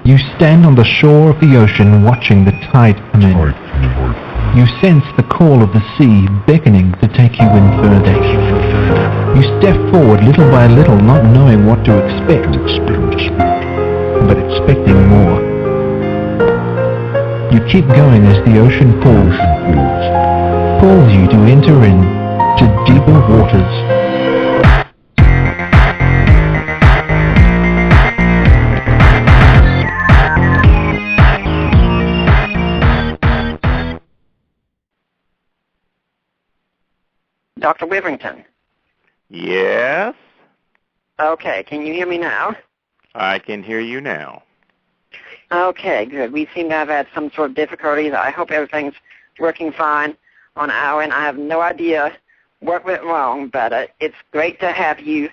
You stand on the shore of the ocean watching the tide come in. You sense the call of the sea beckoning to take you in further. You step forward little by little, not knowing what to expect, but expecting more. You keep going as the ocean pulls you to enter in to deeper waters. Dr. Witherington. Yes? Okay, can you hear me now? I can hear you now. Okay, good. We seem to have had some sort of difficulties. I hope everything's working fine on our end. I have no idea what went wrong, but it's great to have you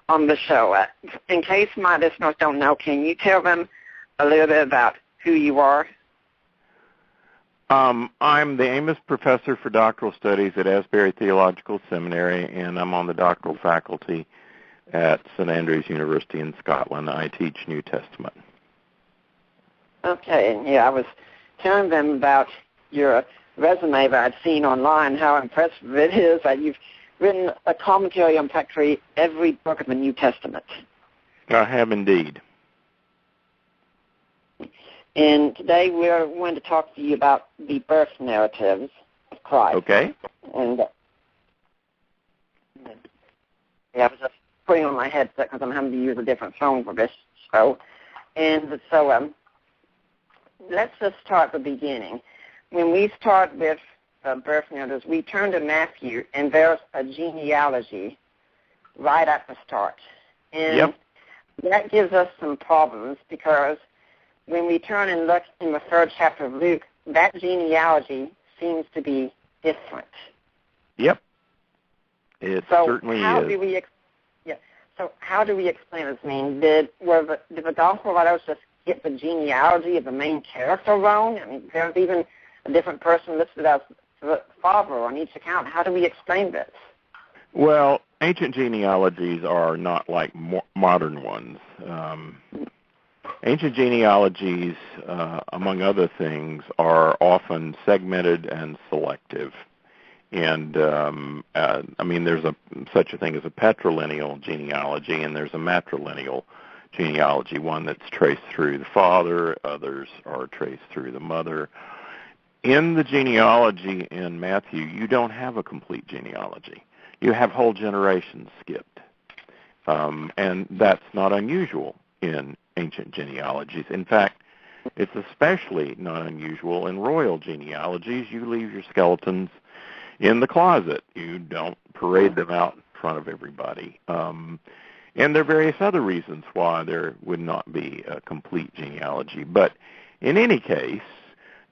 on the show. In case my listeners don't know, can you tell them a little bit about who you are? I'm the Amos Professor for Doctoral Studies at Asbury Theological Seminary, and I'm on the doctoral faculty at St. Andrews University in Scotland. I teach New Testament. Okay, and I was telling them about your resume that I'd seen online, how impressive it is that you've written a commentary on practically every book of the New Testament. I have indeed. And today we're going to talk to you about the birth narratives of Christ. Okay. And I was just putting on my headset because I'm having to use a different phone for this show. And so let's just start at the beginning. When we start with birth narratives, we turn to Matthew, and there's a genealogy right at the start. And that gives us some problems because when we turn and look in the 3rd chapter of Luke, that genealogy seems to be different. Yep. It certainly is. So how do we explain this? I mean, did the gospel writers just get the genealogy of the main character wrong? I mean, there's even a different person listed as the father on each account. How do we explain this? Well, ancient genealogies are not like modern ones. Ancient genealogies, among other things, are often segmented and selective. And, there's such a thing as a patrilineal genealogy, and there's a matrilineal genealogy, one that's traced through the father, others are traced through the mother. In the genealogy in Matthew, you don't have a complete genealogy. You have whole generations skipped. And that's not unusual in ancient genealogies. In fact, it's especially not unusual in royal genealogies. You leave your skeletons in the closet. You don't parade them out in front of everybody. And there are various other reasons why there would not be a complete genealogy. But in any case,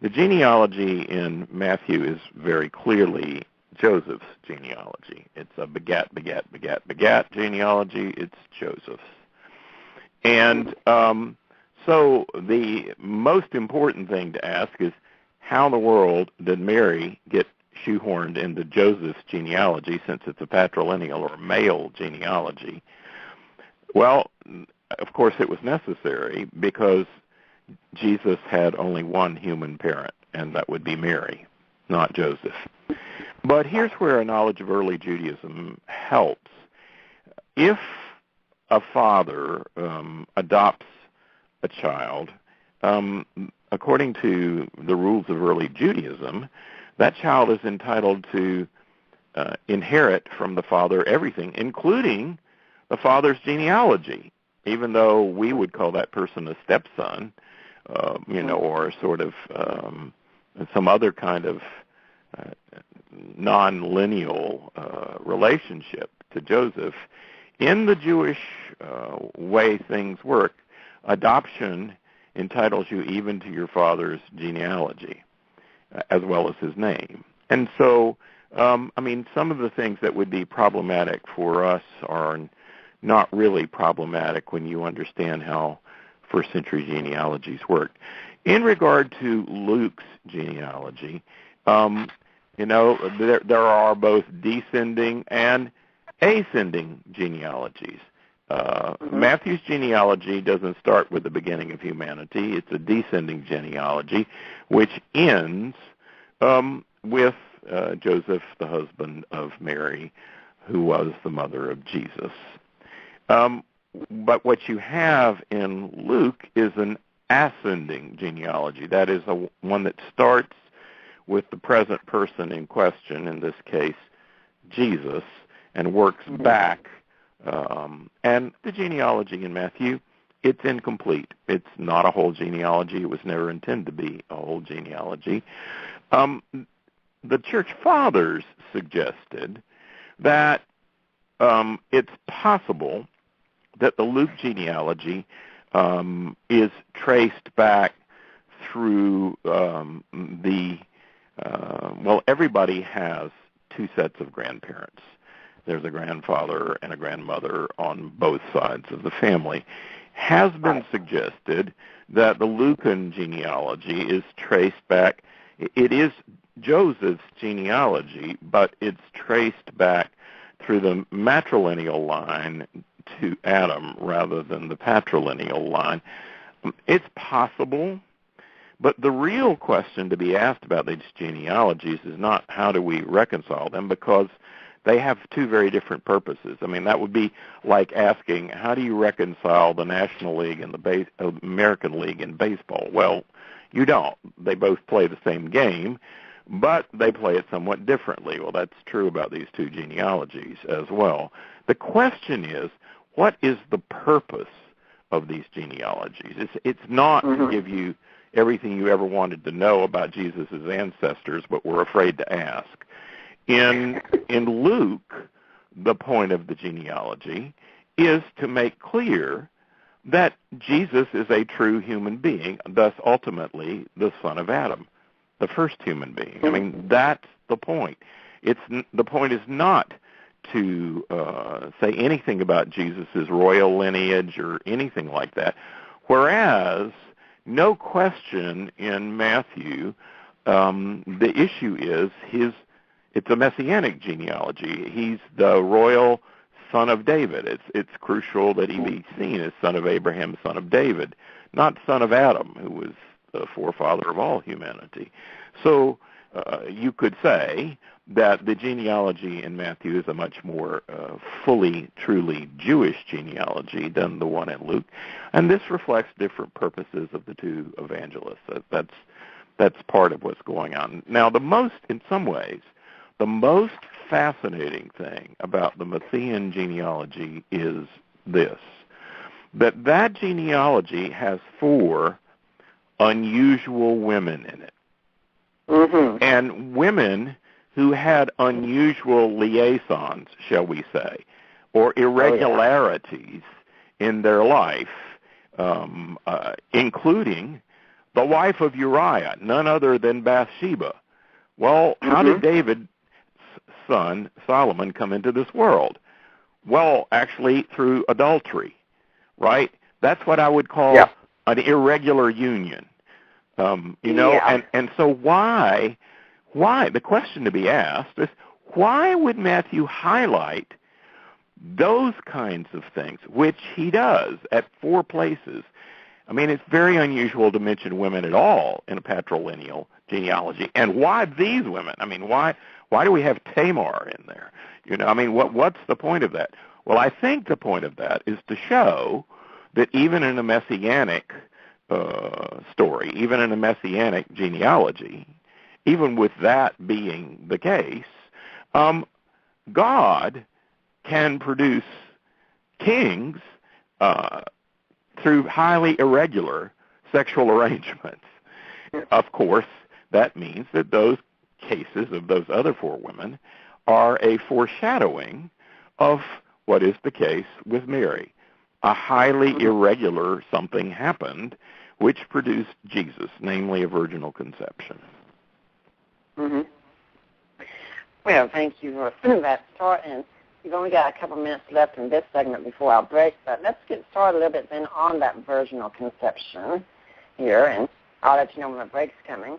the genealogy in Matthew is very clearly Joseph's genealogy. It's a begat genealogy. It's Joseph's. And so the most important thing to ask is, how in the world did Mary get shoehorned into Joseph's genealogy, since it's a patrilineal or male genealogy? Well, of course it was necessary because Jesus had only one human parent, and that would be Mary, not Joseph. But here's where a knowledge of early Judaism helps. If a father adopts a child, according to the rules of early Judaism, that child is entitled to inherit from the father everything, including the father's genealogy, even though we would call that person a stepson, or sort of some other kind of non-lineal relationship to Joseph. In the Jewish way things work, adoption entitles you even to your father's genealogy, as well as his name. And so, some of the things that would be problematic for us are not really problematic when you understand how first-century genealogies worked. In regard to Luke's genealogy, there are both descending and ascending genealogies. Matthew's genealogy doesn't start with the beginning of humanity. It's a descending genealogy, which ends with Joseph, the husband of Mary, who was the mother of Jesus. But what you have in Luke is an ascending genealogy. That is one that starts with the present person in question, in this case, Jesus, and works back. And the genealogy in Matthew, it's incomplete. It's not a whole genealogy. It was never intended to be a whole genealogy. The church fathers suggested that it's possible that the Luke genealogy is traced back through everybody has two sets of grandparents. There's a grandfather and a grandmother on both sides of the family. Has been suggested that the Lucan genealogy is traced back. It is Joseph's genealogy, but it's traced back through the matrilineal line to Adam rather than the patrilineal line. It's possible, but the real question to be asked about these genealogies is not how do we reconcile them, because they have two very different purposes. I mean, that would be like asking, how do you reconcile the National League and the American League in baseball? Well, you don't. They both play the same game, but they play it somewhat differently. Well, that's true about these two genealogies as well. The question is, what is the purpose of these genealogies? It's not to give you everything you ever wanted to know about Jesus' ancestors, but we're afraid to ask. In Luke, the point of the genealogy is to make clear that Jesus is a true human being, thus ultimately the son of Adam, the first human being. I mean, that's the point. The point is not to say anything about Jesus' royal lineage or anything like that, whereas no question in Matthew, the issue is it's a messianic genealogy. He's the royal son of David. It's crucial that he be seen as son of Abraham, son of David, not son of Adam, who was the forefather of all humanity. So you could say that the genealogy in Matthew is a much more fully, truly Jewish genealogy than the one in Luke, and this reflects different purposes of the two evangelists. That's part of what's going on. Now, in some ways, the most fascinating thing about the Matthean genealogy is this, that genealogy has 4 unusual women in it. And women who had unusual liaisons, shall we say, or irregularities in their life, including the wife of Uriah, none other than Bathsheba. Well, how did David's son, Solomon, come into this world? Well, actually through adultery, right? That's what I would call an irregular union. And so why, the question to be asked is, why would Matthew highlight those kinds of things, which he does at 4 places? I mean, it's very unusual to mention women at all in a patrilineal genealogy. And why these women? I mean, why do we have Tamar in there? I mean, what's the point of that? Well, I think the point of that is to show that even in a messianic story, even in a messianic genealogy, even with that being the case, God can produce kings through highly irregular sexual arrangements. Of course, that means that those cases of those other 4 women are a foreshadowing of what is the case with Mary. A highly irregular something happened which produced Jesus, namely a virginal conception. Well, thank you for that start. And we've only got a couple minutes left in this segment before our break, but let's get started a little bit then on that virginal conception here, and I'll let you know when the break's coming.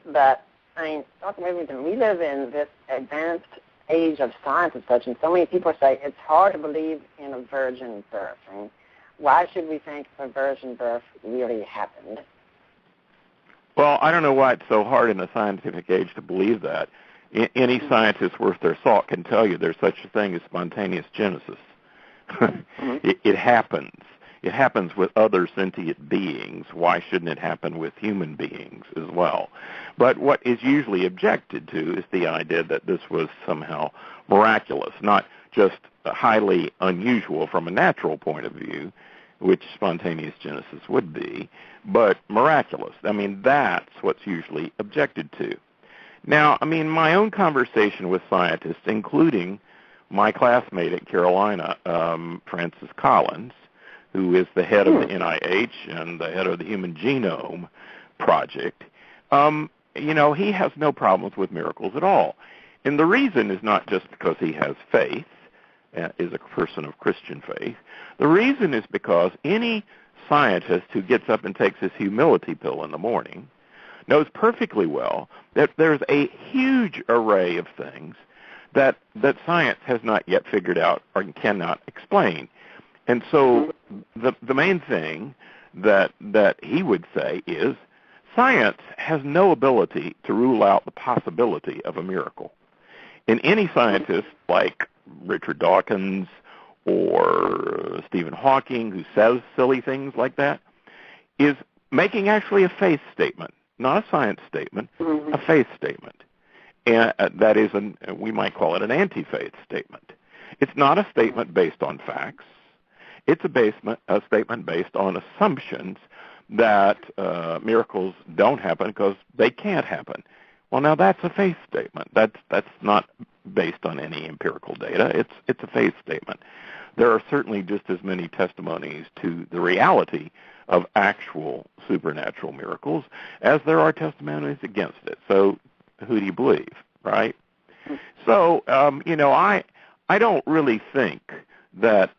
But, I mean, Dr. Witherington, we live in this advanced age of science and such, and so many people say it's hard to believe in a virgin birth. And why should we think a virgin birth really happened? Well, I don't know why it's so hard in a scientific age to believe that. Any scientist worth their salt can tell you there's such a thing as spontaneous genesis. It happens. It happens with other sentient beings. Why shouldn't it happen with human beings as well? But what is usually objected to is the idea that this was somehow miraculous, not just highly unusual from a natural point of view, which spontaneous genesis would be, but miraculous. I mean, that's what's usually objected to. Now, I mean, my own conversation with scientists, including my classmate at Carolina, Francis Collins, who is the head of the NIH and the head of the Human Genome Project, he has no problems with miracles at all. And the reason is not just because he has faith, is a person of Christian faith. The reason is because any scientist who gets up and takes his humility pill in the morning knows perfectly well that there's a huge array of things that science has not yet figured out or cannot explain. And so the main thing that he would say is science has no ability to rule out the possibility of a miracle. And any scientist like Richard Dawkins or Stephen Hawking, who says silly things like that, is making actually a faith statement, not a science statement, a faith statement. And that is, we might call it an anti-faith statement. It's not a statement based on facts. It's a statement based on assumptions that miracles don't happen because they can't happen. Well, now that's a faith statement. That's not based on any empirical data. It's a faith statement. There are certainly just as many testimonies to the reality of actual supernatural miracles as there are testimonies against it. So who do you believe, right? So, I don't really think that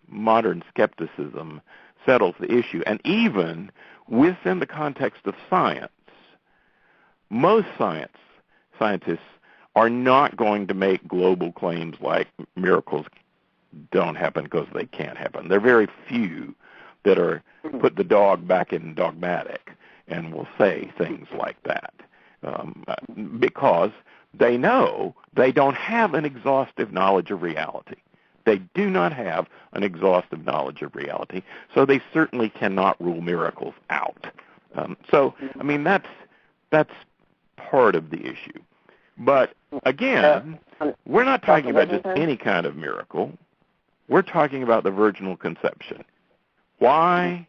modern skepticism settles the issue. And even within the context of science, most scientists are not going to make global claims like miracles don't happen because they can't happen. There are very few that are put the dog back in dogmatic and will say things like that because they know they don't have an exhaustive knowledge of reality. They do not have an exhaustive knowledge of reality, so they certainly cannot rule miracles out. That's part of the issue. But again, we're not talking about just any kind of miracle. We're talking about the virginal conception. Why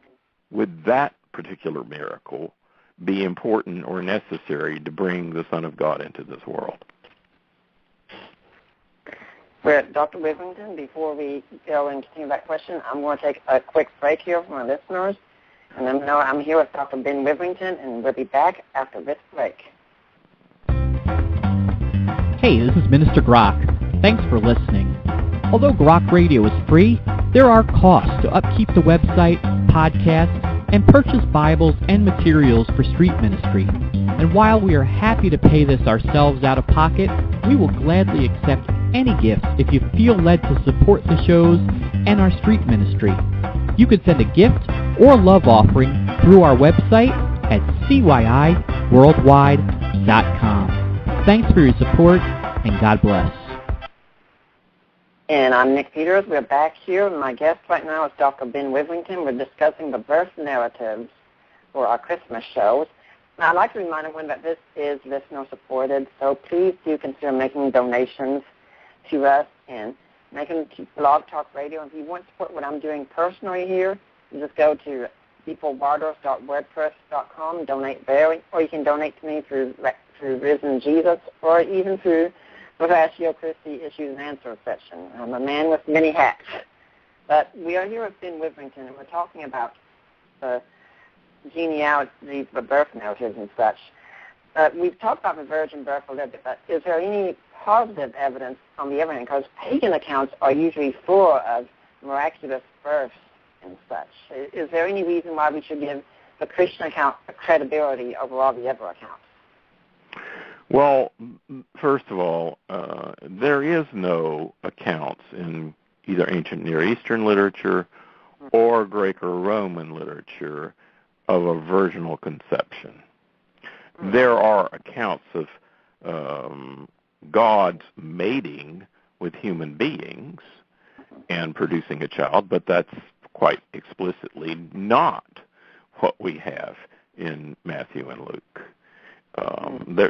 would that particular miracle be important or necessary to bring the Son of God into this world? Well, Dr. Witherington, before we go and continue that question, I'm going to take a quick break here from our listeners. And I'm here with Dr. Ben Witherington, and we'll be back after this break. Hey, this is Minister Grock. Thanks for listening. Although Grock Radio is free, there are costs to upkeep the website, podcasts, and purchase Bibles and materials for street ministry. And while we are happy to pay this ourselves out of pocket, we will gladly accept any gift if you feel led to support the shows and our street ministry. You could send a gift or love offering through our website at cyiworldwide.com. Thanks for your support, and God bless. And I'm Nick Peters. We're back here. My guest right now is Dr. Ben Witherington. We're discussing the birth narratives for our Christmas shows. Now, I'd like to remind everyone that this is listener-supported, so please do consider making donations to us and making to Blog Talk Radio. If you want to support what I'm doing personally here, you just go to peoplebardos.wordpress.com, donate there, or you can donate to me through Risen Jesus, or even through the Ratio Christi Issues and Answers section. I'm a man with many hats. But we are here with Ben Witherington, and we're talking about the genealogy, the birth narratives and such. We've talked about the virgin birth a little bit, but is there any positive evidence on the other hand? Because pagan accounts are usually full of miraculous births and such. Is there any reason why we should give the Christian account a credibility over all the other accounts? Well, first of all, there is no accounts in either ancient Near Eastern literature or Greco-Roman literature of a virginal conception. There are accounts of God's mating with human beings and producing a child, but that's quite explicitly not what we have in Matthew and Luke.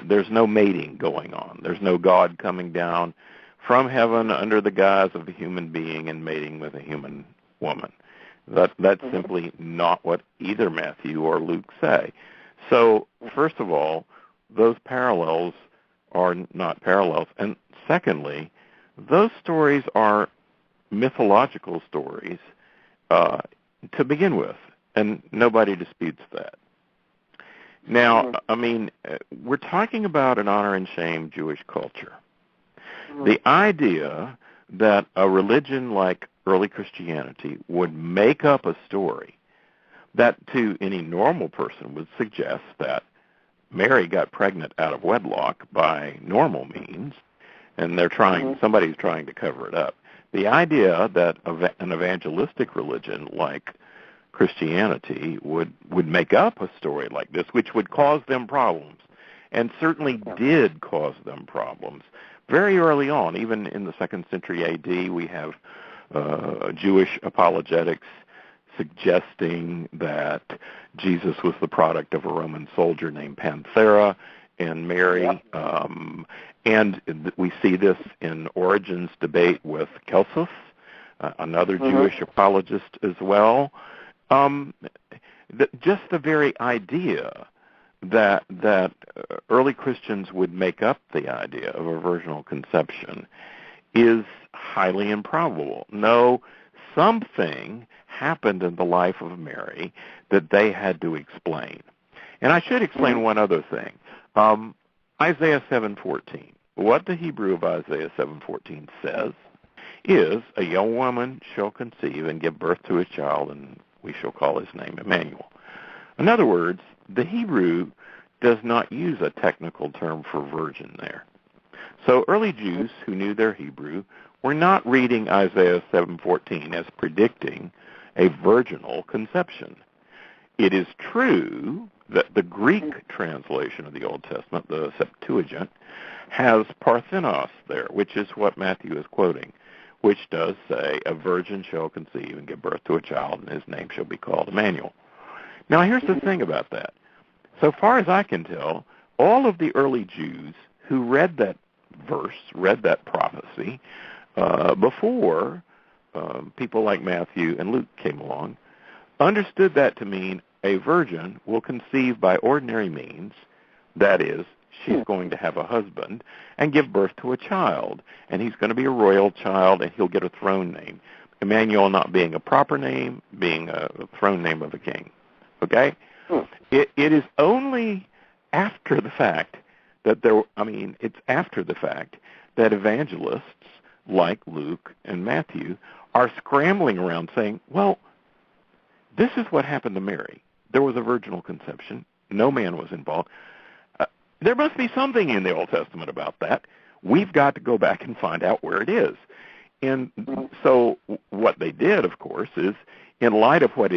There's no mating going on. There's no God coming down from heaven under the guise of a human being and mating with a human woman. That's simply not what either Matthew or Luke say. So, first of all, those parallels are not parallels. And secondly, those stories are mythological stories to begin with, and nobody disputes that. Now, I mean, we're talking about an honor and shame Jewish culture. The idea that a religion like early Christianity would make up a story that to any normal person would suggest that Mary got pregnant out of wedlock by normal means, and somebody's trying to cover it up. The idea that an evangelistic religion like Christianity would make up a story like this, which would cause them problems, and certainly did cause them problems. Very early on, even in the 2nd century A.D., we have Jewish apologetics suggesting that Jesus was the product of a Roman soldier named Panthera and Mary. And we see this in Origen's debate with Celsus, another Jewish apologist as well. Just the very idea that early Christians would make up the idea of a virginal conception is highly improbable. No, something happened in the life of Mary that they had to explain. And I should explain one other thing. Isaiah 7:14. What the Hebrew of Isaiah 7:14 says is, a young woman shall conceive and give birth to a child, and we shall call his name Emmanuel. In other words, the Hebrew does not use a technical term for virgin there. So early Jews who knew their Hebrew were not reading Isaiah 7:14 as predicting a virginal conception. It is true that the Greek translation of the Old Testament, the Septuagint, has Parthenos there, which is what Matthew is quoting, which does say, a virgin shall conceive and give birth to a child, and his name shall be called Emmanuel. Now, here's the thing about that. So far as I can tell, all of the early Jews who read that verse, read that prophecy, before people like Matthew and Luke came along, understood that to mean a virgin will conceive by ordinary means, that is, she's going to have a husband, and give birth to a child, and he's going to be a royal child, and he'll get a throne name. Emmanuel not being a proper name, being a throne name of a king. Okay? It is only after the fact that it's after the fact that evangelists like Luke and Matthew are scrambling around saying, well, this is what happened to Mary. There was a virginal conception. No man was involved. There must be something in the Old Testament about that. We've got to go back and find out where it is. And so what they did, of course, is in light of what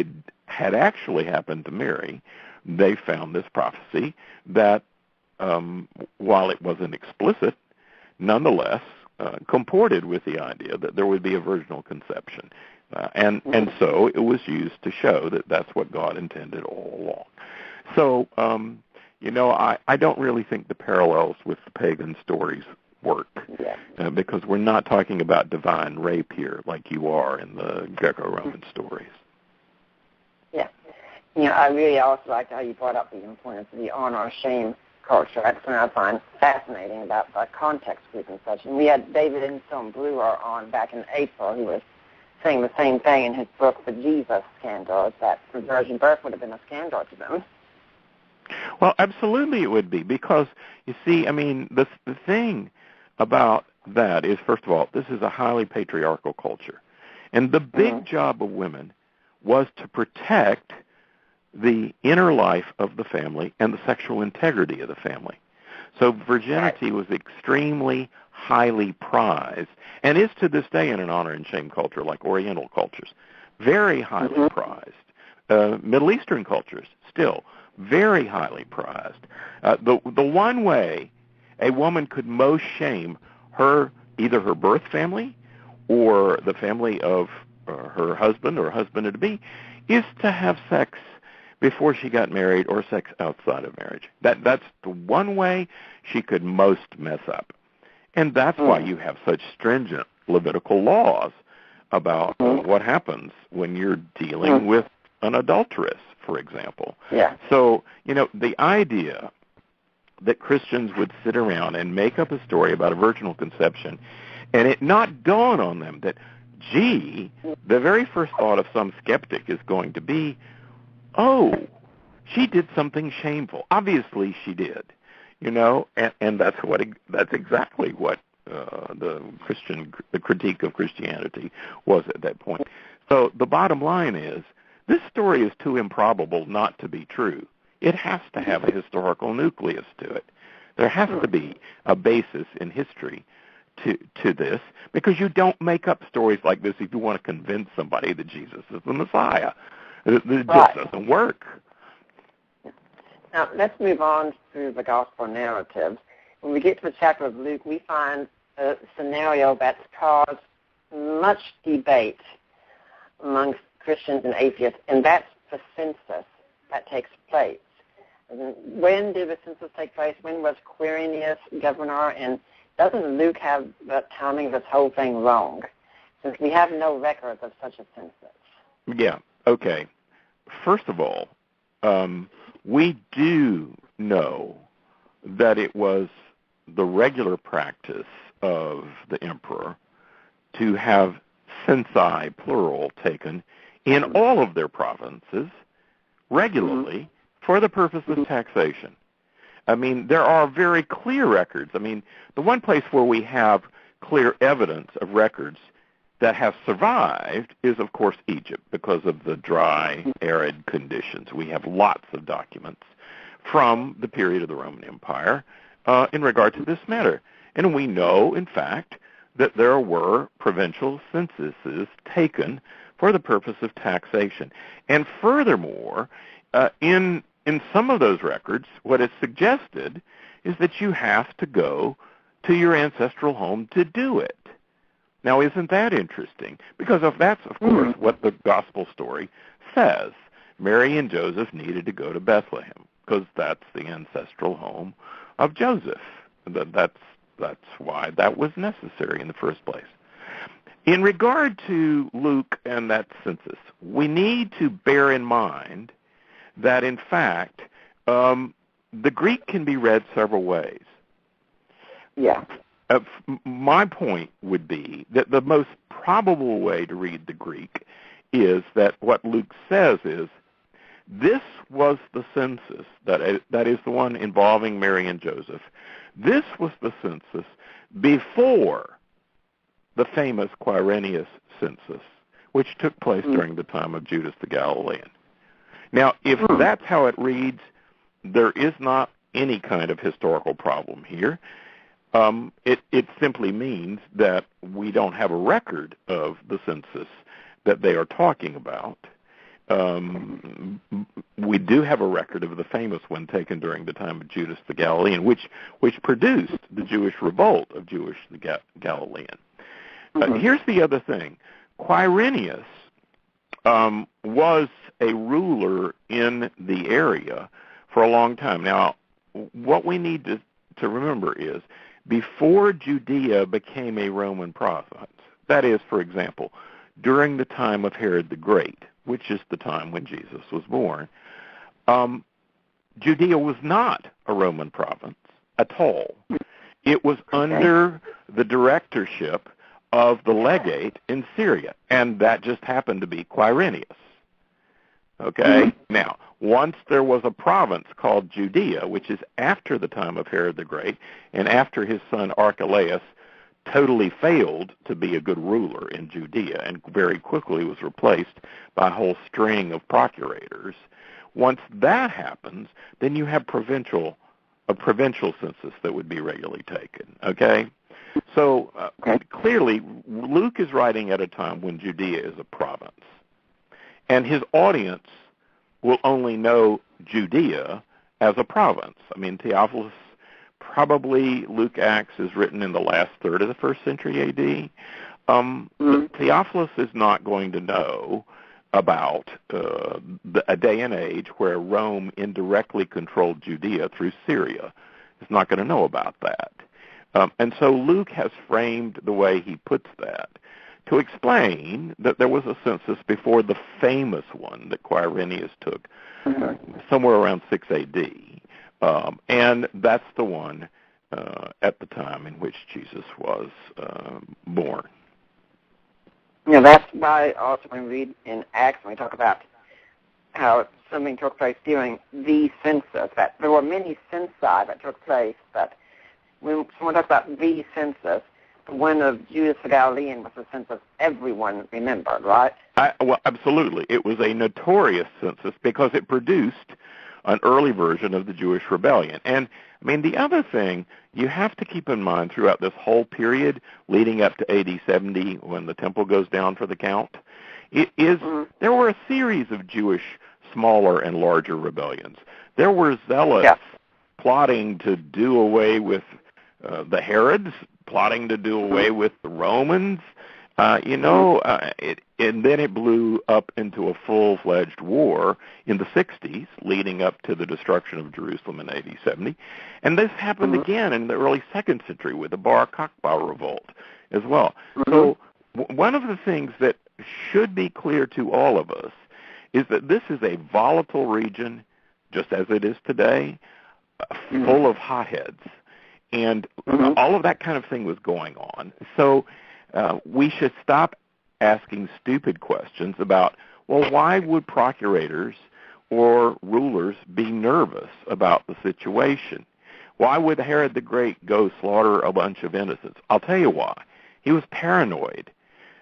had actually happened to Mary, they found this prophecy that, while it wasn't explicit, nonetheless comported with the idea that there would be a virginal conception. And so it was used to show that that's what God intended all along. So, I don't really think the parallels with the pagan stories work, because we're not talking about divine rape here like you are in the Greco-Roman stories. Yeah. I really also liked how you brought up the importance of the honor-shame culture. That's what I find fascinating about the context group and such. And we had David Instone Brewer on back in April. He was saying the same thing in his book, The Jesus Scandal, that the virgin birth would have been a scandal to them. Well, absolutely it would be, because, you see, the thing about that is, first of all, this is a highly patriarchal culture. And the big job of women was to protect the inner life of the family and the sexual integrity of the family. So virginity was extremely highly prized, and is to this day in an honor and shame culture like Oriental cultures. Very highly prized. Middle Eastern cultures, still very highly prized. The one way a woman could most shame either her birth family or the family of her husband or husband-to-be is to have sex before she got married or sex outside of marriage. That's the one way she could most mess up. And that's why you have such stringent Levitical laws about what happens when you're dealing with an adulteress, for example. Yeah. So, the idea that Christians would sit around and make up a story about a virginal conception and it not dawn on them that, gee, the very first thought of some skeptic is going to be, oh, she did something shameful. Obviously she did, and that's exactly what the critique of Christianity was at that point. So the bottom line is, this story is too improbable not to be true. It has to have a historical nucleus to it. There has to be a basis in history to this, because you don't make up stories like this if you want to convince somebody that Jesus is the Messiah. It just doesn't work. Now, let's move on through the gospel narratives. When we get to the chapter of Luke, we find a scenario that's caused much debate amongst Christians and atheists, and that's the census that takes place. When did the census take place? When was Quirinius governor? And doesn't Luke have the timing of this whole thing wrong, since we have no records of such a census? Yeah, okay. First of all, we do know that it was the regular practice of the emperor to have censi, plural, taken in all of their provinces regularly for the purpose of taxation. I mean, there are very clear records. I mean, the one place where we have clear evidence of records that have survived is, of course, Egypt, because of the dry, arid conditions. We have lots of documents from the period of the Roman Empire in regard to this matter. And we know, in fact, that there were provincial censuses taken for the purpose of taxation. And furthermore, in some of those records, what is suggested is that you have to go to your ancestral home to do it. Now, isn't that interesting? Because that's, of course, what the gospel story says. Mary and Joseph needed to go to Bethlehem because that's the ancestral home of Joseph. That's why that was necessary in the first place. In regard to Luke and that census, we need to bear in mind that, in fact, the Greek can be read several ways. Yeah. My point would be that the most probable way to read the Greek is that what Luke says is, this was the census, that is the one involving Mary and Joseph. This was the census before the famous Quirinius census, which took place during the time of Judas the Galilean. Now, if that's how it reads, there is not any kind of historical problem here. It simply means that we don't have a record of the census that they are talking about. We do have a record of the famous one taken during the time of Judas the Galilean, which produced the Jewish revolt of Judas the Galilean. Here's the other thing. Quirinius was a ruler in the area for a long time. Now, what we need to remember is, before Judea became a Roman province, that is, for example, during the time of Herod the Great, which is the time when Jesus was born, Judea was not a Roman province at all. It was under the directorship of the legate in Syria, and that just happened to be Quirinius. Okay? Now, once there was a province called Judea, which is after the time of Herod the Great, and after his son Archelaus totally failed to be a good ruler in Judea and very quickly was replaced by a whole string of procurators. Once that happens, then you have provincial a provincial census that would be regularly taken, okay? So clearly, Luke is writing at a time when Judea is a province. And his audience will only know Judea as a province. I mean, Theophilus, probably Luke Acts is written in the last third of the 1st century A.D. Theophilus is not going to know about a day and age where Rome indirectly controlled Judea through Syria. He's not going to know about that. And so Luke has framed the way he puts that to explain that there was a census before the famous one that Quirinius took somewhere around 6 A.D., and that's the one at the time in which Jesus was born. Yeah, that's why also when we read in Acts, when we talk about how something took place during the census, that there were many censi that took place, but when someone talks about the census, the one of Judas the Galilean was the census everyone remembered, right? Well, absolutely. It was a notorious census because it produced an early version of the Jewish rebellion. And, I mean, the other thing you have to keep in mind throughout this whole period leading up to AD 70 when the temple goes down for the count, it is there were a series of Jewish smaller and larger rebellions. There were zealots plotting to do away with the Herods, plotting to do away with the Romans, and then it blew up into a full-fledged war in the 60s, leading up to the destruction of Jerusalem in AD 70. And this happened again in the early 2nd century with the Bar Kokhba revolt as well. So one of the things that should be clear to all of us is that this is a volatile region, just as it is today, full of hotheads. And all of that kind of thing was going on. So we should stop asking stupid questions about, well, why would procurators or rulers be nervous about the situation? Why would Herod the Great go slaughter a bunch of innocents? I'll tell you why. He was paranoid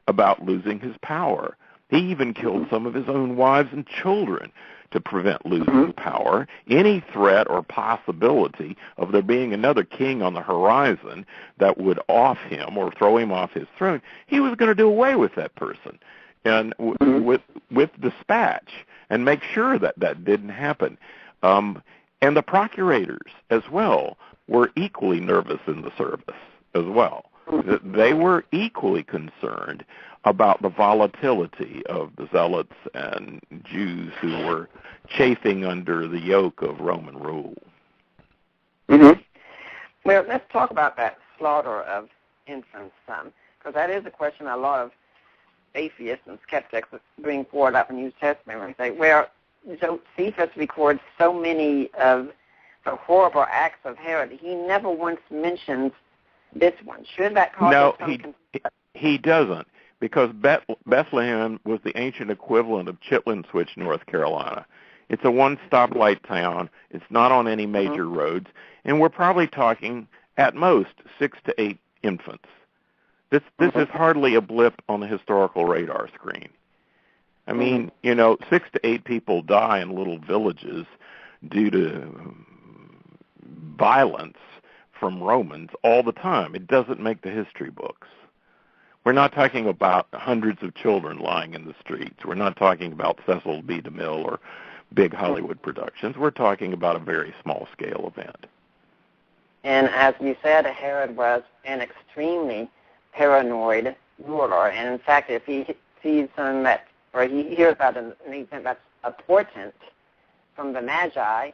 about losing his power. He even killed some of his own wives and children to prevent losing power. Any threat or possibility of there being another king on the horizon that would off him or throw him off his throne, he was going to do away with that person and with dispatch and make sure that that didn't happen. And the procurators as well were equally nervous in the service as well. They were equally concerned about the volatility of the zealots and Jews who were chafing under the yoke of Roman rule. Well, let's talk about that slaughter of infants, because that is a question a lot of atheists and skeptics bring forward up in the New Testament when they say, well, Josephus records so many of the horrible acts of Herod. He never once mentions this one. Should that cause some he doesn't, because Bethlehem was the ancient equivalent of Chitlin Switch, North Carolina. It's a one-stoplight town. It's not on any major roads, and we're probably talking at most 6 to 8 infants. This is hardly a blip on the historical radar screen. I mean, 6 to 8 people die in little villages due to violence from Romans all the time. It doesn't make the history books. We're not talking about hundreds of children lying in the streets. We're not talking about Cecil B. DeMille or big Hollywood productions. We're talking about a very small-scale event. And as you said, Herod was an extremely paranoid ruler. And in fact, if he sees something that, or he hears about an event that's a portent from the Magi,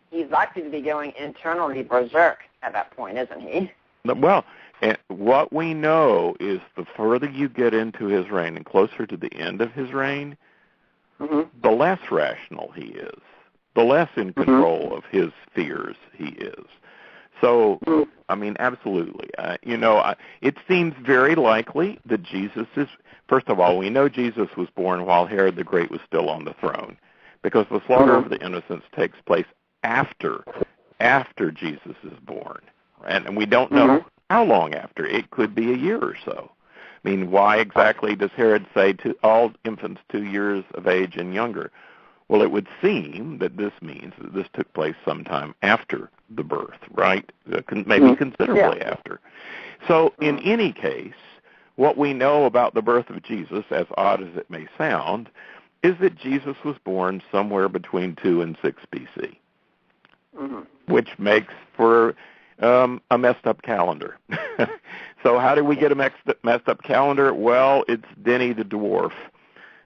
he's likely to be going internally berserk at that point, isn't he? Well, what we know is the further you get into his reign and closer to the end of his reign, the less rational he is, the less in control of his fears he is. So, I mean, absolutely. It seems very likely that Jesus is, first of all, we know Jesus was born while Herod the Great was still on the throne, because the slaughter of the innocents takes place after Jesus is born. And we don't know how long after. It could be a year or so. I mean, why exactly does Herod say to all infants 2 years of age and younger? Well, it would seem that this means that this took place sometime after the birth, right? Maybe considerably after. So in any case, what we know about the birth of Jesus, as odd as it may sound, is that Jesus was born somewhere between 2 and 6 BC, which makes for a messed up calendar. So how did we get a messed up calendar? Well, it's Denny the Dwarf,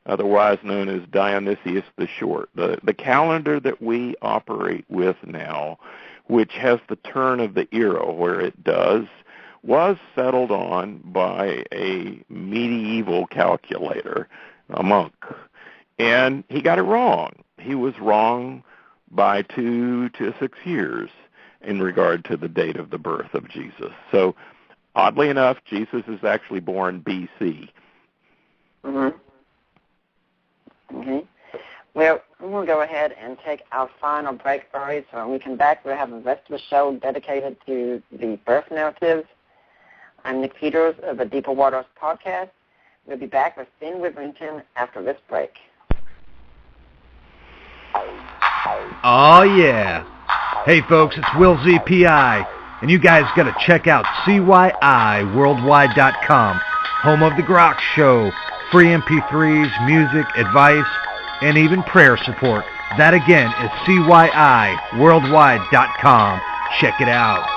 otherwise known as Dionysius the Short. The calendar that we operate with now, which has the turn of the era where it does, was settled on by a medieval calculator, a monk. And he got it wrong. He was wrong by 2 to 6 years in regard to the date of the birth of Jesus. So, oddly enough, Jesus is actually born BC. Okay. Well, we're going to go ahead and take our final break, Barry. So when we come back, we'll have the rest of the show dedicated to the birth narratives. I'm Nick Peters of the Deeper Waters podcast. We'll be back with Ben Witherington after this break. Oh, yeah. Hey, folks, it's Will ZPI, and you guys got to check out CYIWorldwide.com, home of The Grok Show, free MP3s, music, advice, and even prayer support. That, again, is CYIWorldwide.com. Check it out.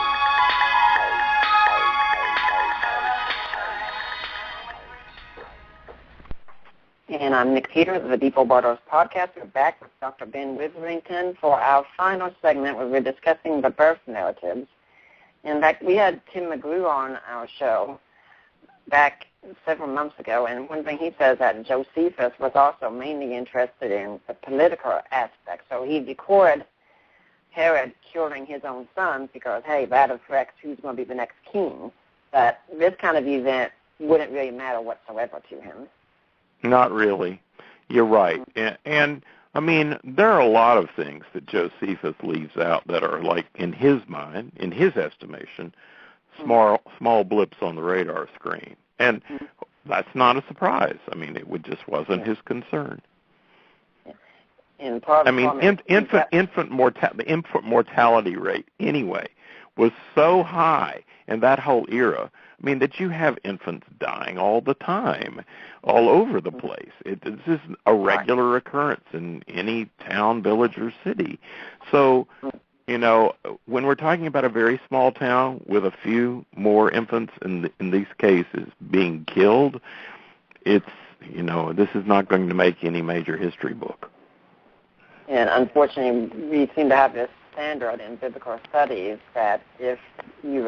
And I'm Nick Peters of the Deeper Waters podcast. We're back with Dr. Ben Witherington for our final segment where we're discussing the birth narratives. In fact, we had Tim McGrew on our show back several months ago, and one thing he says that Josephus was also mainly interested in the political aspect. So he recorded Herod killing his own sons because, hey, that affects who's going to be the next king. But this kind of event wouldn't really matter whatsoever to him. Not really. You're right. And I mean, there are a lot of things that Josephus leaves out that are, like, in his mind, in his estimation, small blips on the radar screen. And that's not a surprise. I mean, it just wasn't his concern. I mean, the infant mortality rate, anyway, was so high in that whole era. I mean, that you have infants dying all the time, all over the place. This is a regular occurrence in any town, village, or city. So, you know, when we're talking about a very small town with a few more infants in these cases being killed, it's, you know, this is not going to make any major history book. And unfortunately, we seem to have this standard in biblical studies that if you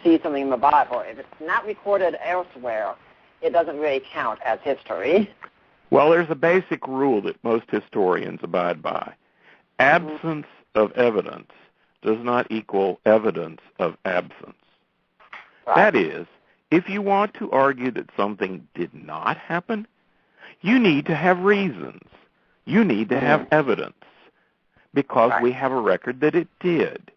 see something in the Bible, if it's not recorded elsewhere, it doesn't really count as history. Well, there's a basic rule that most historians abide by. Absence of evidence does not equal evidence of absence. Right. That is, if you want to argue that something did not happen, you need to have reasons. You need to have evidence because we have a record that it did.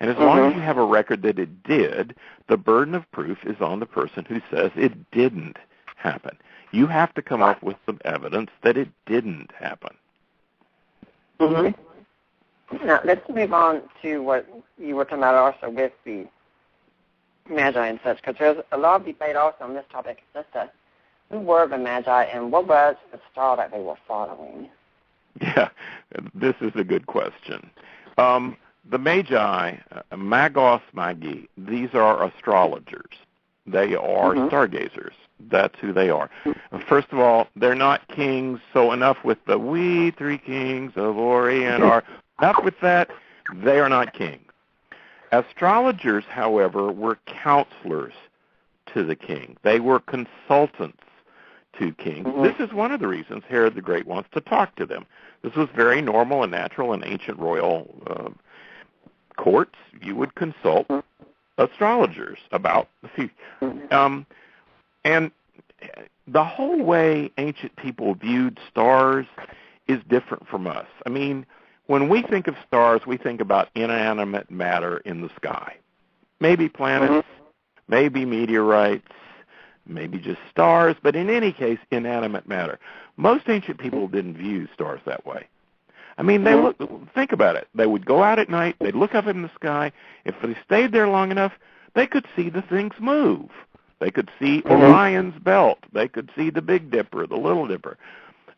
And as long as you have a record that it did, the burden of proof is on the person who says it didn't happen. You have to come up with some evidence that it didn't happen. Now, let's move on to what you were talking about also with the Magi and such, because there's a lot of debate also on this topic. Who were the Magi and what was the star that they were following? Yeah, this is a good question. The Magi, Magos Magi, these are astrologers. They are stargazers. That's who they are. First of all, they're not kings, so enough with the we three kings of Orient are. Enough with that, they are not kings. Astrologers, however, were counselors to the king. They were consultants to kings. This is one of the reasons Herod the Great wants to talk to them. This was very normal and natural in ancient royal courts. You would consult astrologers about the future. And the whole way ancient people viewed stars is different from us. I mean, when we think of stars, we think about inanimate matter in the sky. Maybe planets, maybe meteorites, maybe just stars, but in any case, inanimate matter. Most ancient people didn't view stars that way. I mean, think about it. They would go out at night, they'd look up in the sky. If they stayed there long enough, they could see the things move. They could see Orion's belt. They could see the Big Dipper, the Little Dipper.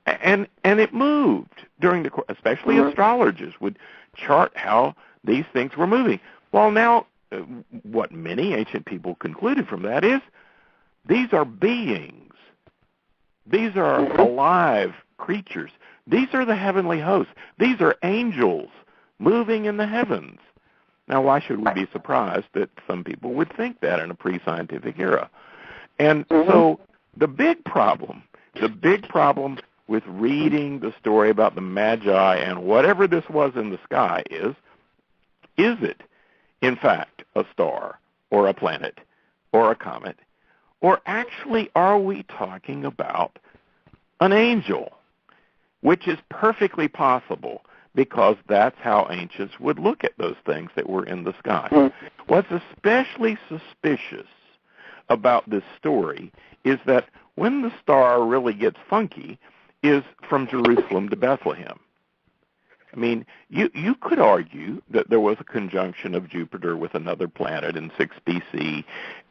And it moved during especially astrologers would chart how these things were moving. Well, now, what many ancient people concluded from that is these are beings. These are alive creatures. These are the heavenly hosts. These are angels moving in the heavens. Now, why should we be surprised that some people would think that in a pre-scientific era? And so the big problem with reading the story about the Magi and whatever this was in the sky is it, in fact, a star or a planet or a comet? Or actually, are we talking about an angel? Which is perfectly possible because that's how ancients would look at those things that were in the sky. What's especially suspicious about this story is that when the star really gets funky is from Jerusalem to Bethlehem. I mean, you could argue that there was a conjunction of Jupiter with another planet in 6 BC,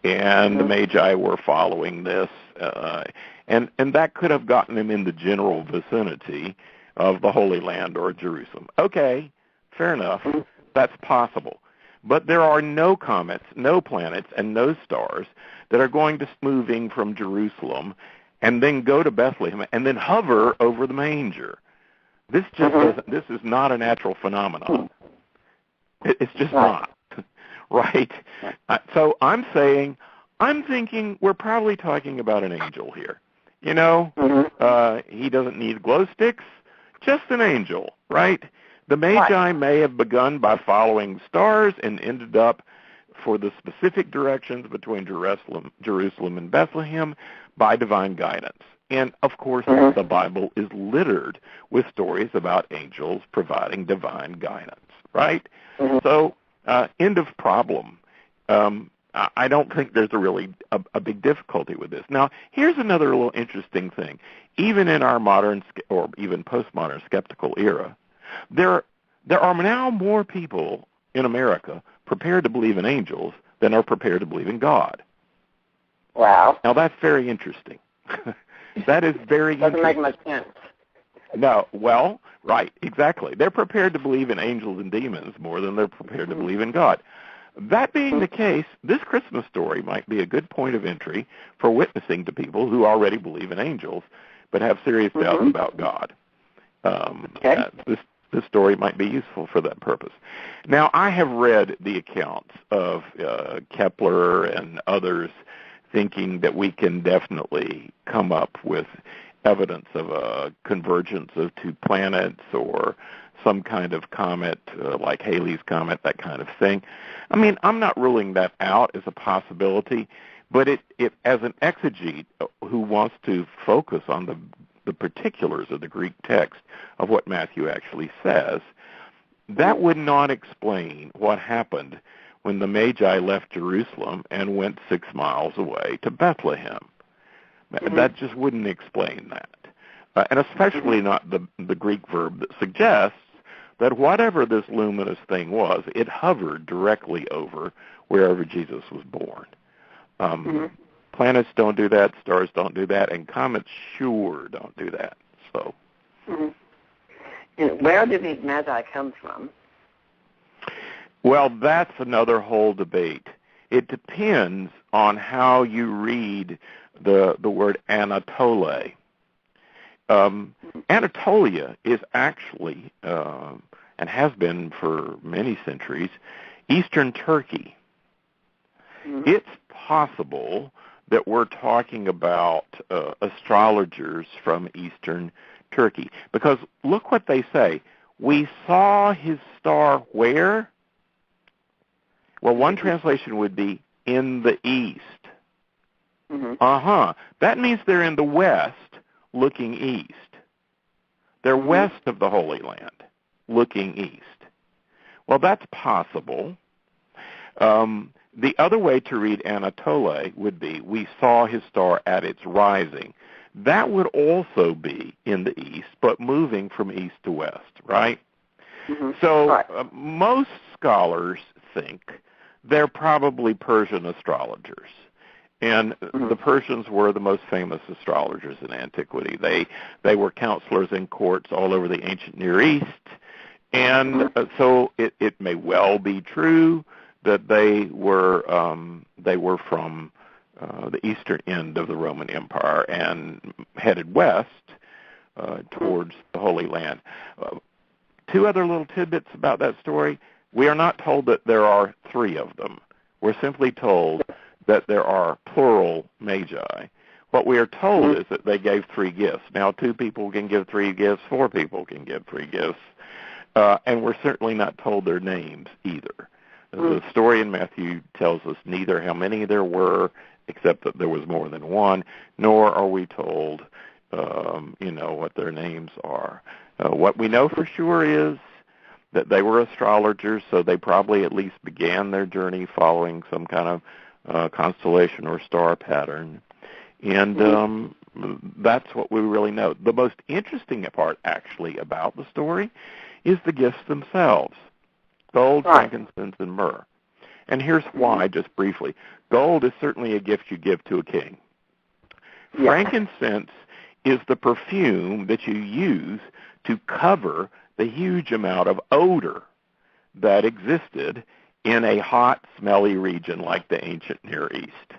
and the Magi were following this, and that could have gotten them in the general vicinity of the Holy Land or Jerusalem. Okay, fair enough. That's possible. But there are no comets, no planets, and no stars that are going to moving from Jerusalem and then go to Bethlehem and then hover over the manger. This just doesn't. This is not a natural phenomenon. It's just not, right? So I'm thinking we're probably talking about an angel here. You know, he doesn't need glow sticks, just an angel, right? The Magi may have begun by following stars and ended up for the specific directions between Jerusalem and Bethlehem by divine guidance. And, of course, the Bible is littered with stories about angels providing divine guidance, right? So, end of problem. I don't think there's a big difficulty with this. Now, here's another little interesting thing. Even in our modern or even postmodern skeptical era, there are now more people in America prepared to believe in angels than are prepared to believe in God. Wow. Now, that's very interesting. That is very Doesn't make much sense. No, well, right, exactly. They're prepared to believe in angels and demons more than they're prepared to believe in God. That being the case, this Christmas story might be a good point of entry for witnessing to people who already believe in angels but have serious doubts about God. This story might be useful for that purpose. Now, I have read the accounts of Kepler and others thinking that we can definitely come up with evidence of a convergence of two planets or some kind of comet, like Halley's Comet, that kind of thing. I mean, I'm not ruling that out as a possibility, but it as an exegete who wants to focus on the particulars of the Greek text of what Matthew actually says, that would not explain what happened when the Magi left Jerusalem and went 6 miles away to Bethlehem. That just wouldn't explain that. And especially not the Greek verb that suggests that whatever this luminous thing was, it hovered directly over wherever Jesus was born. Planets don't do that, stars don't do that, and comets sure don't do that. So, And where did these Magi come from? Well, that's another whole debate. It depends on how you read the word Anatole. Anatolia is actually, and has been for many centuries, Eastern Turkey. It's possible that we're talking about astrologers from Eastern Turkey, because look what they say. We saw his star where? Well, one translation would be in the east. That means they're in the west looking east. They're west of the Holy Land looking east. Well, that's possible. The other way to read Anatole would be, we saw his star at its rising. that would also be in the east, but moving from east to west, right? Mm-hmm. So Right. most scholars think they're probably Persian astrologers. And the Persians were the most famous astrologers in antiquity. They were counselors in courts all over the ancient Near East. And so it may well be true that they were from the eastern end of the Roman Empire and headed west towards the Holy Land. Two other little tidbits about that story. We are not told that there are three of them. We're simply told that there are plural magi. What we are told is that they gave three gifts. Now, 2 people can give 3 gifts, 4 people can give 3 gifts, and we're certainly not told their names either. The story in Matthew tells us neither how many there were, except that there was more than one, nor are we told, what their names are. What we know for sure is that they were astrologers, so they probably at least began their journey following some kind of constellation or star pattern. And that's what we really know. The most interesting part, actually, about the story is the gifts themselves: gold, frankincense, and myrrh. And here's why, just briefly. Gold is certainly a gift you give to a king. Yeah. Frankincense is the perfume that you use to cover the huge amount of odor that existed in a hot, smelly region like the ancient Near East,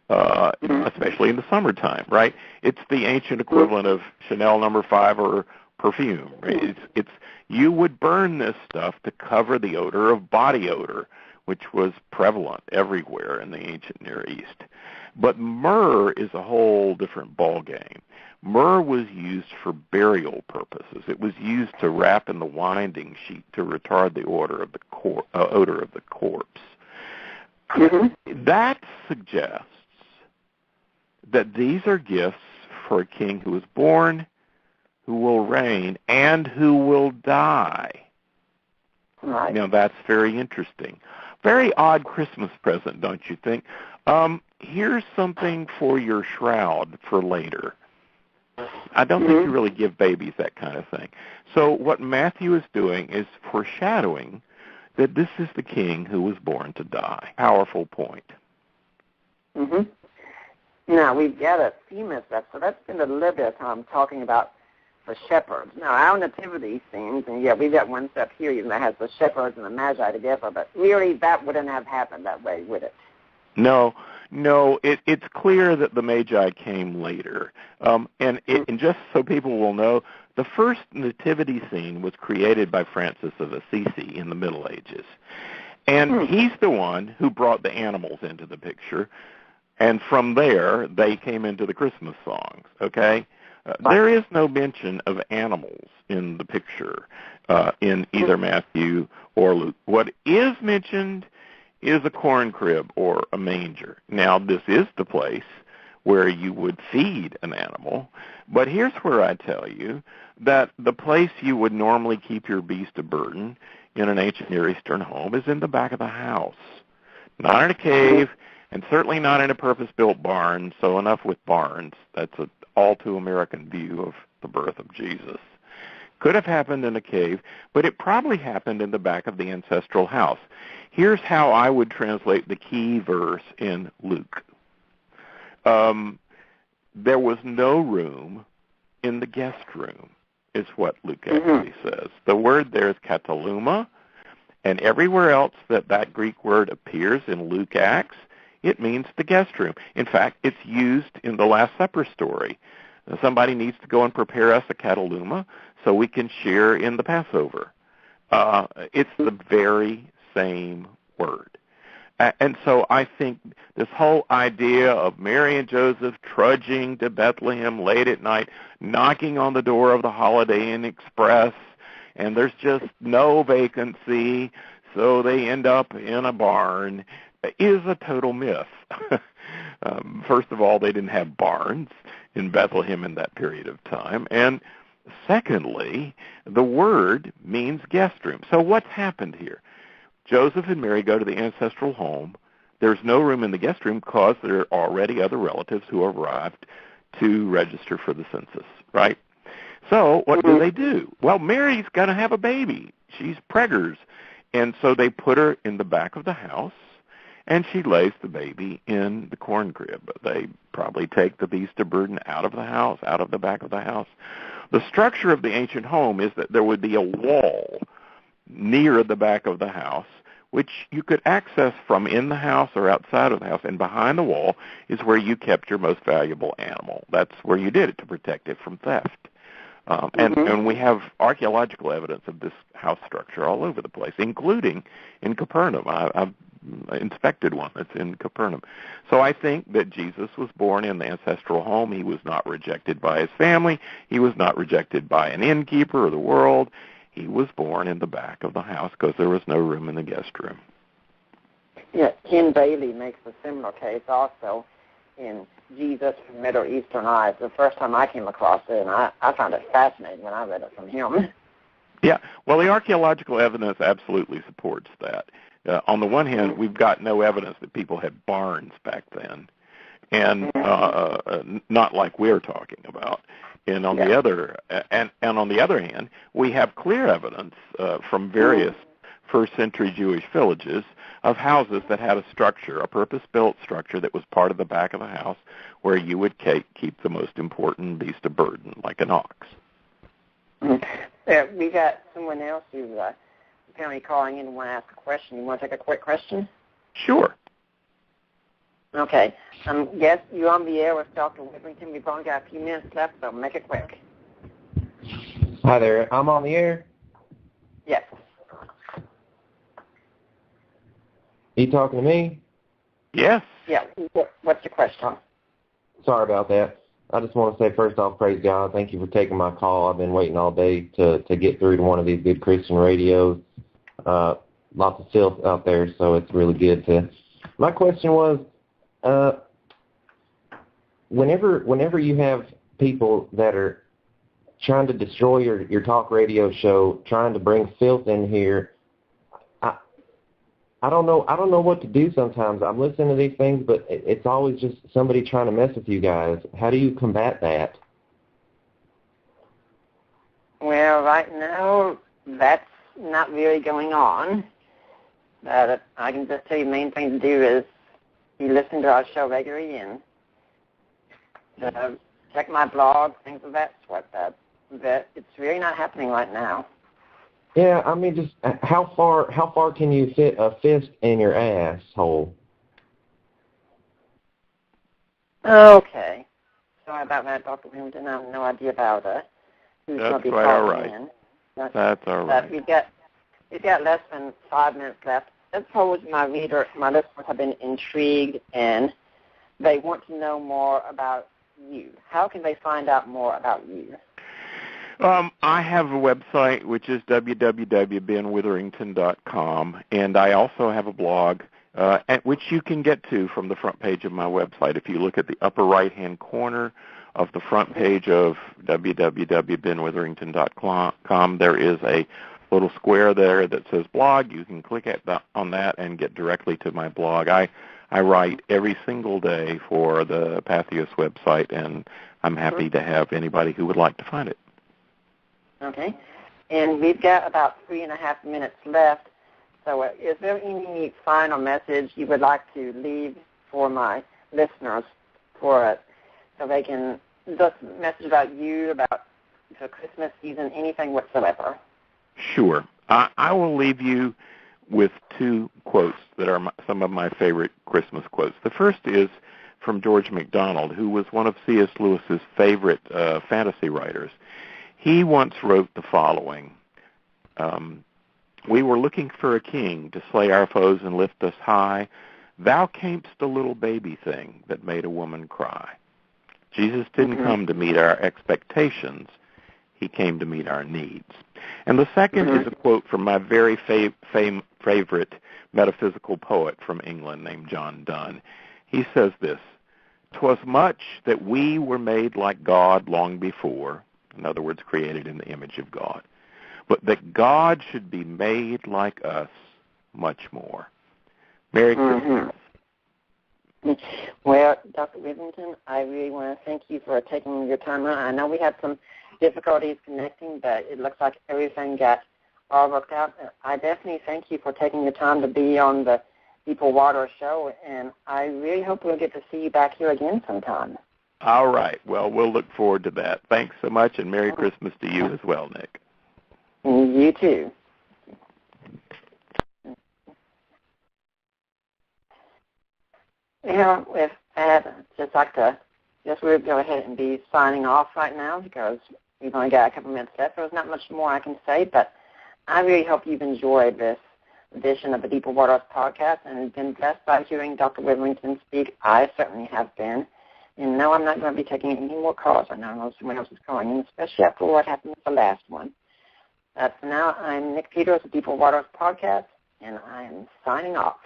especially in the summertime, right? It's the ancient equivalent of Chanel No. 5 or perfume. Right? It's you would burn this stuff to cover the odor of body odor, which was prevalent everywhere in the ancient Near East. But myrrh is a whole different ballgame. Myrrh was used for burial purposes. It was used to wrap in the winding sheet to retard the odor of the corpse. That suggests that these are gifts for a king who is born, who will reign, and who will die. Right. Now, that's very interesting. Very odd Christmas present, don't you think? Here's something for your shroud for later. I don't think you really give babies that kind of thing. So what Matthew is doing is foreshadowing that this is the king who was born to die. Powerful point. Now, we've got a few minutes left, so let's spend a little bit of time talking about the shepherds. Now, our nativity scenes, and we've got one step here that has the shepherds and the magi together, but really that wouldn't have happened that way, would it? No, it's clear that the Magi came later. And just so people will know, the first nativity scene was created by Francis of Assisi in the Middle Ages. And he's the one who brought the animals into the picture. And from there, they came into the Christmas songs, okay? There is no mention of animals in the picture in either Matthew or Luke. What is mentioned is a corn crib or a manger. Now, this is the place where you would feed an animal, but here's where I tell you that the place you would normally keep your beast of burden in an ancient Near Eastern home is in the back of the house, not in a cave, and certainly not in a purpose-built barn. So enough with barns. That's an all-too-American view of the birth of Jesus. Could have happened in a cave, but it probably happened in the back of the ancestral house. Here's how I would translate the key verse in Luke. There was no room in the guest room, is what Luke actually says. The word there is kataluma, and everywhere else that Greek word appears in Luke Acts, it means the guest room. In fact, it's used in the Last Supper story. Somebody needs to go and prepare us a kataluma so we can share in the Passover. It's the very same word. And so I think this whole idea of Mary and Joseph trudging to Bethlehem late at night, knocking on the door of the Holiday Inn Express, and there's just no vacancy, so they end up in a barn, is a total myth. First of all, they didn't have barns in Bethlehem in that period of time. And secondly, the word means guest room. So what's happened here? Joseph and Mary go to the ancestral home. There's no room in the guest room because there are already other relatives who arrived to register for the census, right? So what do they do? Well, Mary's going to have a baby. She's preggers. And so they put her in the back of the house, and she lays the baby in the corn crib. They probably take the beast of burden out of the house, out of the back of the house. The structure of the ancient home is that there would be a wall near the back of the house, which you could access from in the house or outside of the house, and behind the wall is where you kept your most valuable animal. That's where you did it, to protect it from theft. And we have archaeological evidence of this house structure all over the place, including in Capernaum. I've inspected one that's in Capernaum. So I think that Jesus was born in the ancestral home. He was not rejected by his family. He was not rejected by an innkeeper or the world. He was born in the back of the house because there was no room in the guest room. Yeah, Ken Bailey makes a similar case also in Jesus from Middle Eastern Eyes. The first time I came across it, and I found it fascinating when I read it from him. Yeah, well, the archaeological evidence absolutely supports that. On the one hand, we've got no evidence that people had barns back then, and not like we're talking about. And on the other, and on the other hand, we have clear evidence from various first-century Jewish villages of houses that had a structure, a purpose-built structure that was part of the back of the house, where you would keep the most important beast of burden, like an ox. We got someone else who's apparently calling in and want to ask a question. You want to take a quick question? Sure. Okay. Yes, you're on the air with Dr. Witherington. We've only got a few minutes left, so make it quick. Hi there. I'm on the air? Yes. Are you talking to me? Yes. Yeah. What's your question? Sorry about that. I just want to say, first off, praise God. Thank you for taking my call. I've been waiting all day to get through to one of these good Christian radios. Lots of filth out there, so it's really good to... My question was, whenever you have people that are trying to destroy your talk radio show, trying to bring filth in here, I don't know what to do sometimes. I'm listening to these things, but it's always just somebody trying to mess with you guys. How do you combat that? Well, right now, that's not really going on. But I can just tell you the main thing to do is you listen to our show regularly and check my blog, things of that sort. But it's really not happening right now. Yeah, I mean, just how far can you fit a fist in your asshole? Okay. Sorry about that, Dr. Witherington. I have no idea about who's going to be calling in. That's all right. We've got less than 5 minutes left. Suppose my listeners have been intrigued and they want to know more about you. How can they find out more about you? I have a website, which is www.benwitherington.com, and I also have a blog, at which you can get to from the front page of my website. If you look at the upper right-hand corner of the front page of www.benwitherington.com, there is a little square there that says blog. You can click on that and get directly to my blog. I write every single day for the Patheos website, and I'm happy to have anybody who would like to find it. Okay. And we've got about 3.5 minutes left. So is there any final message you would like to leave for my listeners for it, so they can just message about you, about the Christmas season, anything whatsoever? Sure. I will leave you with 2 quotes that are some of my favorite Christmas quotes. The first is from George MacDonald, who was one of C.S. Lewis's favorite fantasy writers. He once wrote the following: we were looking for a king to slay our foes and lift us high. Thou camest a little baby thing that made a woman cry. Jesus didn't come to meet our expectations. He came to meet our needs. And the second is a quote from my very favorite metaphysical poet from England named John Donne. He says this: "'Twas much that we were made like God long before," in other words, created in the image of God, "but that God should be made like us much more." Merry Christmas. Well, Dr. Witherington, I really want to thank you for taking your time out. I know we had some difficulties connecting, but it looks like everything got all worked out. I definitely thank you for taking the time to be on the Deeper Water show, and I really hope we'll get to see you back here again sometime. All right. Well, we'll look forward to that. Thanks so much, and Merry Christmas to you as well, Nick. You too. Yeah, with that, I'd just like to we'll go ahead and be signing off right now because we've only got a couple minutes left. There's not much more I can say, but I really hope you've enjoyed this edition of the Deeper Waters podcast and been blessed by hearing Dr. Witherington speak. I certainly have been. And no, I'm not going to be taking any more calls. I know someone else is calling in, especially after what happened with the last one. For now, I'm Nick Peters of Deeper Waters podcast, and I'm signing off.